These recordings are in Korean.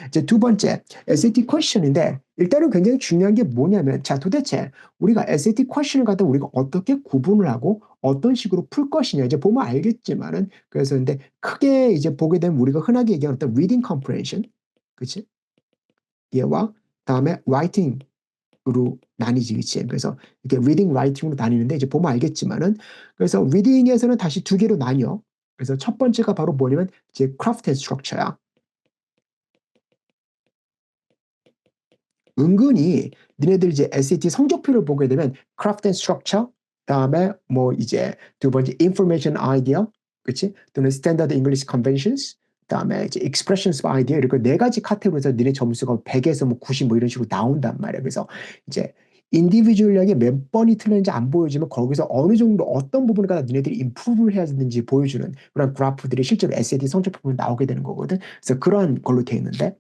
이제 두 번째, SAT 퀘션인데 일단은 굉장히 중요한 게 뭐냐면 자 도대체 우리가 SAT 퀘션을 갖다 우리가 어떻게 구분을 하고 어떤 식으로 풀 것이냐 이제 보면 알겠지만은 그래서 근데 크게 이제 보게 되면 우리가 흔하게 얘기하는 어떤 reading comprehension 그치? 얘와 다음에 writing으로 나뉘지 그치? 그래서 이렇게 reading, writing으로 나뉘는데 이제 보면 알겠지만은 그래서 reading에서는 다시 두 개로 나뉘어. 그래서 첫 번째가 바로 뭐냐면 이제 craft and structure야. 은근히 니네들 이제 SAT 성적표를 보게 되면 craft and structure 다음에 뭐 이제 두 번째 information idea 그치? 또는 standard English conventions 다음에 이제 expressions of idea 이렇게 네 가지 카테고리에서 니네 점수가 100에서 뭐 90 뭐 이런 식으로 나온단 말이야. 그래서 이제 인디비주얼하게 몇 번이 틀렸는지 안 보여주면 거기서 어느 정도 어떤 부분을 갖다 니네들이 임프루브를 해야 되는지 보여주는 그런 그래프들이 실제로 SAT 성적표 보면 나오게 되는 거거든. 그래서 그런 걸로 돼 있는데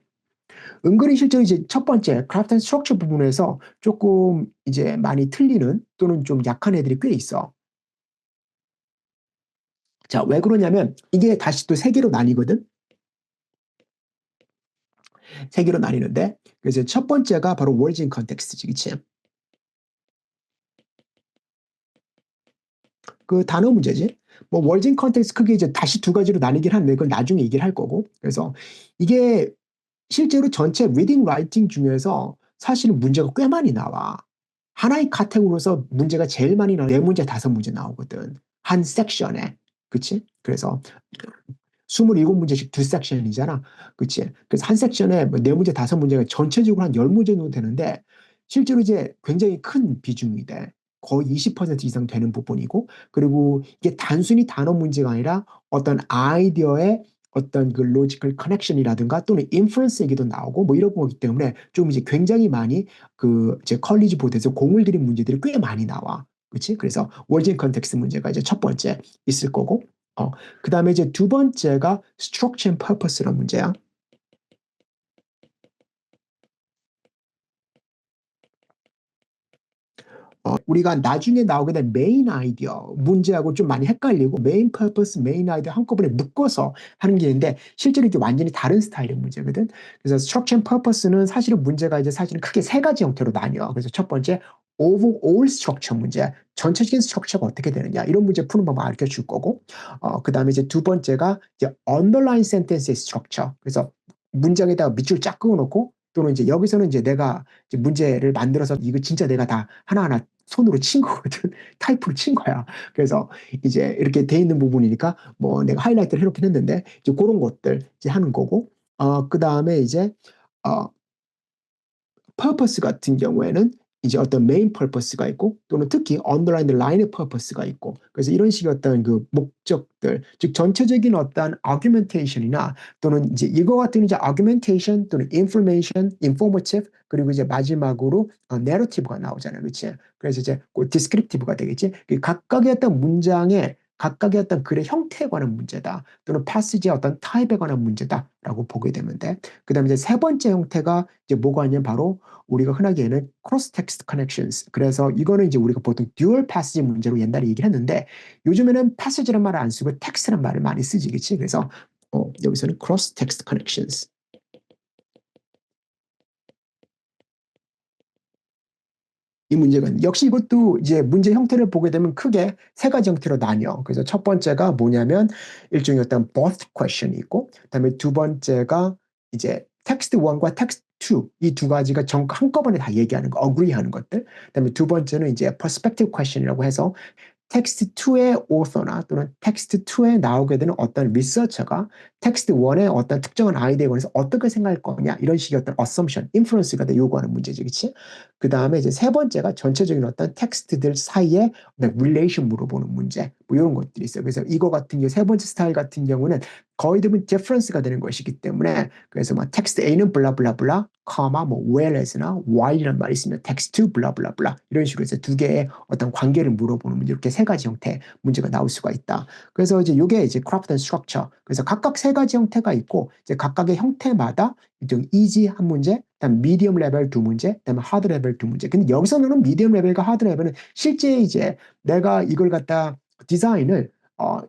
은근히 실제로 이제 첫 번째 크래프트 앤 스트럭처 부분에서 조금 이제 많이 틀리는 또는 좀 약한 애들이 꽤 있어. 자, 왜 그러냐면 이게 다시 또 세 개로 나뉘거든. 세 개로 나뉘는데 그래서 첫 번째가 바로 월진 컨텍스트지, 그치? 그 단어 문제지. 뭐 월진 컨텍스트 크게 이제 다시 두 가지로 나뉘긴 한데 그건 나중에 얘기를 할 거고. 그래서 이게 실제로 전체 리딩 라이팅 중에서 사실은 문제가 꽤 많이 나와. 하나의 카테고리에서 문제가 제일 많이 나와. 네 문제, 다섯 문제 나오거든. 한 섹션에. 그치? 그래서 27문제씩 두 섹션이잖아. 그치? 그래서 한 섹션에 뭐 네 문제, 다섯 문제가 전체적으로 한 10문제 정도 되는데 실제로 이제 굉장히 큰 비중이 돼. 거의 20% 이상 되는 부분이고 그리고 이게 단순히 단어 문제가 아니라 어떤 아이디어의 어떤 그 로지컬 커넥션이라든가 또는 인퍼런스 얘기도 나오고 뭐 이런 거기 때문에 좀 이제 굉장히 많이 그 이제 컬리지 보드에서 공을 들인 문제들이 꽤 많이 나와. 그렇지? 그래서 월진 컨텍스트 문제가 이제 첫 번째 있을 거고 그 다음에 이제 두 번째가 structure and purpose라는 문제야. 우리가 나중에 나오게 된 메인 아이디어 문제하고 좀 많이 헷갈리고 메인 퍼포스, 메인 아이디어 한꺼번에 묶어서 하는 게 있는데 실제로 이게 완전히 다른 스타일의 문제거든. 그래서 structure and purpose는 사실은 문제가 이제 사실은 크게 세 가지 형태로 나뉘어. 그래서 첫 번째 overall structure 문제, 전체적인 스트럭처가 어떻게 되느냐 이런 문제 푸는 방법 알려줄 거고, 그 다음에 이제 두 번째가 이제 underline sentence의 structure. 그래서 문장에다가 밑줄 쫙 그어놓고 또는 이제 여기서는 이제 내가 이제 문제를 만들어서 이거 진짜 내가 다 하나하나 손으로 친 거거든. 타이프로 친 거야. 그래서 이제 이렇게 돼 있는 부분이니까 뭐 내가 하이라이트를 해놓긴 했는데 이제 그런 것들 이제 하는 거고, 그 다음에 이제 어, purpose 같은 경우에는 이제 어떤 메인 purpose가 있고 또는 특히 underline line의 purpose가 있고 그래서 이런 식의 어떤 그 목적들 즉 전체적인 어떤 argumentation이나 또는 이제 이거 같은 이제 argumentation 또는 information, informative 그리고 이제 마지막으로 narrative가 나오잖아요, 그렇지? 그래서 이제 그 descriptive가 되겠지. 각각의 어떤 문장에 각각의 어떤 글의 형태에 관한 문제다 또는 패시지의 어떤 타입에 관한 문제다라고 보게 되면 돼. 그다음에 이제 세 번째 형태가 이제 뭐가 있냐면 바로 우리가 흔하게 얘는 cross text connections. 그래서 이거는 이제 우리가 보통 dual passage 문제로 옛날에 얘기를 했는데 요즘에는 passage란 말을 안 쓰고 text란 말을 많이 쓰지, 그치? 그래서 여기서는 cross text connections. 이 문제가 역시 이것도 이제 문제 형태를 보게 되면 크게 세 가지 형태로 나뉘어. 그래서 첫 번째가 뭐냐면 일종의 어떤 both question이 있고, 그다음에 두 번째가 이제 텍스트 1과 텍스트 2, 이 두 가지가 한꺼번에 다 얘기하는 거, agree하는 것들. 그다음에 두 번째는 이제 perspective question이라고 해서 텍스트 2의 author나 또는 텍스트 2에 나오게 되는 어떤 리서처가 텍스트 1의 어떤 특정한 아이디어에 관해서 어떻게 생각할 거냐 이런 식의 어떤 assumption, inference가 요구하는 문제지, 그렇지? 그 다음에 이제 세 번째가 전체적인 어떤 텍스트들 사이에 relation 물어보는 문제, 뭐 이런 것들이 있어요. 그래서 이거 같은 경우 세 번째 스타일 같은 경우는 거의 대부분 difference가 되는 것이기 때문에 그래서 막 텍스트 A는 블라블라블라, 커마 뭐 whereas나 while이란 말이 있으면 텍스트 2 블라블라블라 이런 식으로 해서 두 개의 어떤 관계를 물어보는 문제 이렇게 세 가지 형태 문제가 나올 수가 있다. 그래서 이제 이게 이제 craft and structure. 그래서 각각 세 가지 형태가 있고 이제 각각의 형태마다 좀 easy 한 문제, 그다음 medium level 두 문제, 그다음에 hard level 두 문제. 근데 여기서는 medium level과 hard level은 실제 이제 내가 이걸 갖다 디자인을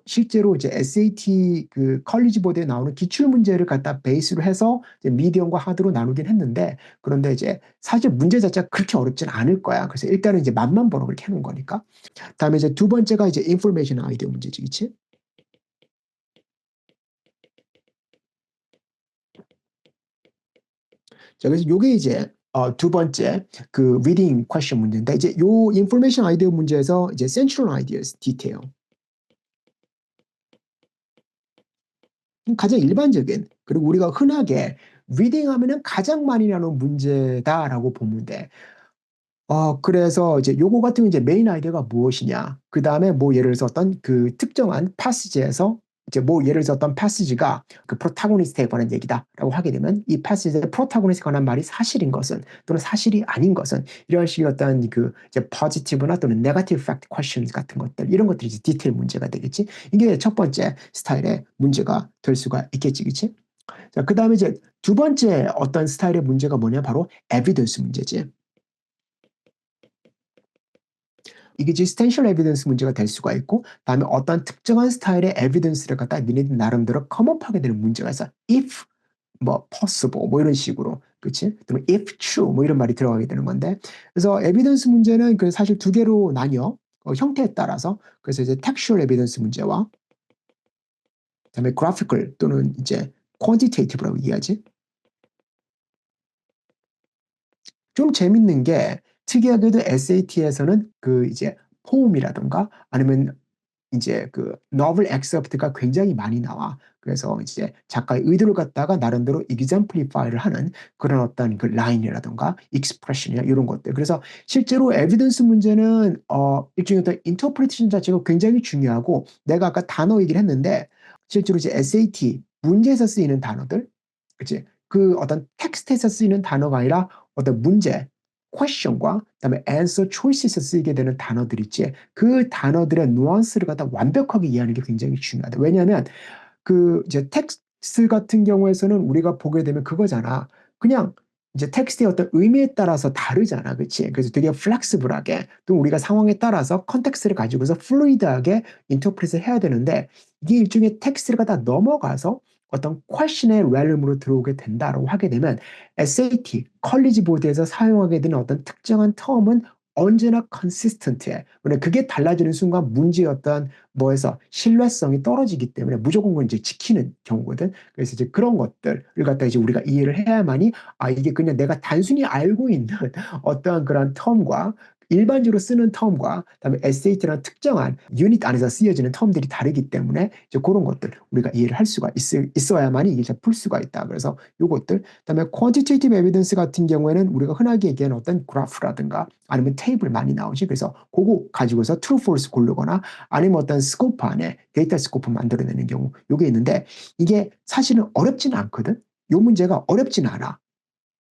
실제로 이제 SAT 그 컬리지 보드에 나오는 기출 문제를 갖다 베이스로 해서 이제 미디엄과 하드로 나누긴 했는데, 그런데 이제 사실 문제 자체가 그렇게 어렵진 않을 거야. 그래서 일단은 이제 맛만 보러 그렇게 해놓은 거니까. 다음에 이제 두 번째가 이제 인포메이션 아이디어 문제지, 그치? 자, 그래서 요게 이제 두 번째 그 리딩 퀘스천 문제인데, 이제 요 인포메이션 아이디어 문제에서 이제 센트럴 아이디어스 디테일, 가장 일반적인, 그리고 우리가 흔하게 리딩하면은 가장 많이 나오는 문제다라고 보면 돼. 그래서 이제 요거 같은 이제 메인 아이디어가 무엇이냐. 그 다음에 뭐 예를 들어서 어떤 그 특정한 패시지에서 이제 뭐 예를 들어서 어떤 패시지가 그 프로타고니스트에 관한 얘기다라고 하게 되면 이 패시지의 프로타고니스트에 관한 말이 사실인 것은 또는 사실이 아닌 것은, 이런 식의 어떤 그 이제 포지티브나 또는 네거티브 팩트 퀘스천 같은 것들, 이런 것들이 이제 디테일 문제가 되겠지. 이게 첫 번째 스타일의 문제가 될 수가 있겠지, 그치? 자, 그 다음에 이제 두 번째 어떤 스타일의 문제가 뭐냐, 바로 에비던스 문제지. 이게 existential evidence 문제가 될 수가 있고, 다음에 어떤 특정한 스타일의 evidence를 갖다 니네들 나름대로 컴업하게 되는 문제가 있어. if 뭐 possible 뭐 이런 식으로, 그렇지? 또는 if true 뭐 이런 말이 들어가게 되는 건데, 그래서 evidence 문제는 그 사실 두 개로 나뉘어. 형태에 따라서. 그래서 이제 textual evidence 문제와 그다음에 graphical 또는 이제 quantitative라고 이해하지. 좀 재밌는 게, 특이하게도 SAT에서는 그 이제 포음이라던가 아니면 이제 그 novel excerpt가 굉장히 많이 나와. 그래서 이제 작가의 의도를 갖다가 나름대로 exemplify를 하는 그런 어떤 그 라인이라던가 expression이나 이런 것들. 그래서 실제로 에비던스 문제는 일종의 어떤 interpretation 자체가 굉장히 중요하고, 내가 아까 단어 얘기를 했는데 실제로 이제 SAT 문제에서 쓰이는 단어들, 그치? 그 어떤 텍스트에서 쓰이는 단어가 아니라 어떤 문제, question과 그다음에 answer choices에서 쓰이게 되는 단어들 있지. 그 단어들의 누안스를 갖다 완벽하게 이해하는 게 굉장히 중요하다. 왜냐하면 그 이제 텍스트 같은 경우에서는 우리가 보게 되면 그거잖아. 그냥 이제 텍스트의 어떤 의미에 따라서 다르잖아. 그치? 그래서 되게 플렉스블하게 또 우리가 상황에 따라서 컨텍스트를 가지고서 플루이드하게 인터프릿을 해야 되는데, 이게 일종의 텍스트를 갖다 넘어가서 어떤 퀘션의 렐름으로 들어오게 된다라고 하게 되면 SAT, 컬리지 보드에서 사용하게 되는 어떤 특정한 term은 언제나 컨시스턴트해. 그게 달라지는 순간 문제의 어떤 뭐에서 신뢰성이 떨어지기 때문에 무조건 그건 이제 지키는 경우거든. 그래서 이제 그런 것들을 갖다 이제 우리가 이해를 해야만이, 이게 그냥 내가 단순히 알고 있는 어떠한 그런 텀과 일반적으로 쓰는 텀과 그다음에 SAT라는 특정한 유닛 안에서 쓰여지는 텀들이 다르기 때문에 이제 그런 것들 우리가 이해를 할 수가 있어야만이 이게 잘 풀 수가 있다. 그래서 요것들, 그다음에 quantitative evidence 같은 경우에는 우리가 흔하게 얘기하는 어떤 그래프라든가 아니면 테이블 많이 나오지. 그래서 그거 가지고서 true, false 고르거나 아니면 어떤 스코프 안에 데이터 스코프 만들어내는 경우, 요게 있는데 이게 사실은 어렵지는 않거든. 요 문제가 어렵지는 않아.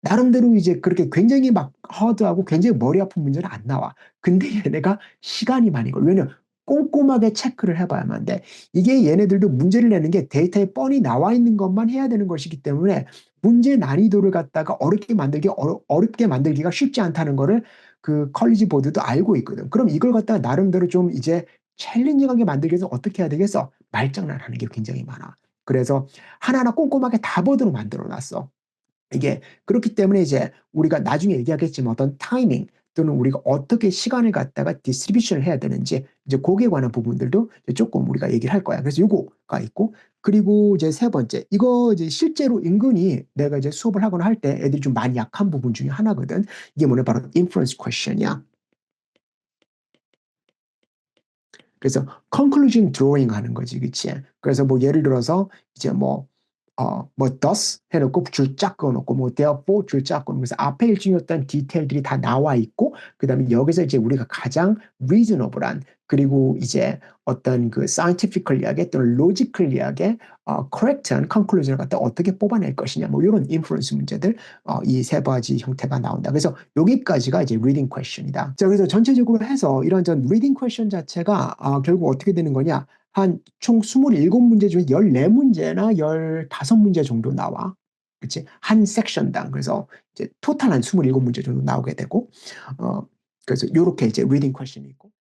나름대로 이제 그렇게 굉장히 막 하드하고 굉장히 머리 아픈 문제는 안 나와. 근데 얘네가 시간이 많이 걸려. 왜냐면 꼼꼼하게 체크를 해봐야만 돼. 이게 얘네들도 문제를 내는 게 데이터에 뻔히 나와 있는 것만 해야 되는 것이기 때문에 문제 난이도를 갖다가 어렵게 만들기가 쉽지 않다는 거를 그 컬리지 보드도 알고 있거든. 그럼 이걸 갖다가 나름대로 좀 이제 챌린징하게 만들기 위해서 어떻게 해야 되겠어? 말장난하는 게 굉장히 많아. 그래서 하나하나 꼼꼼하게 다 보드로 만들어 놨어. 이게 그렇기 때문에 이제 우리가 나중에 얘기하겠지만 어떤 타이밍 또는 우리가 어떻게 시간을 갖다가 디스트리뷰션을 해야 되는지, 이제 거기에 관한 부분들도 이제 조금 우리가 얘기를 할 거야. 그래서 요거가 있고, 그리고 이제 세 번째, 이거 이제 실제로 은근히 내가 이제 수업을 하거나 할 때 애들이 좀 많이 약한 부분 중에 하나거든. 이게 뭐냐, 바로 inference question이야. 그래서 conclusion drawing 하는 거지, 그치? 그래서 뭐 예를 들어서 이제 뭐 thus 해놓고 줄 쫙 그어놓고 뭐 therefore 줄 쫙 그어놓고, 그래서 앞에 일종의 어떤 디테일들이 다 나와 있고, 그 다음에 여기서 이제 우리가 가장 reasonable한, 그리고 이제 어떤 그 scientifically하게 또는 logically하게 correct한 conclusion을 갖다 어떻게 뽑아낼 것이냐, 뭐 이런 inference 문제들, 이 세 가지 형태가 나온다. 그래서 여기까지가 이제 reading question이다. 자, 그래서 전체적으로 해서 이런 전 reading question 자체가 결국 어떻게 되는 거냐, 한 총 27문제 중에 14문제나 15문제 정도 나와. 그치? 한 섹션당. 그래서 이제 토탈 한 27문제 정도 나오게 되고, 그래서 요렇게 이제 리딩 퀘션이 있고.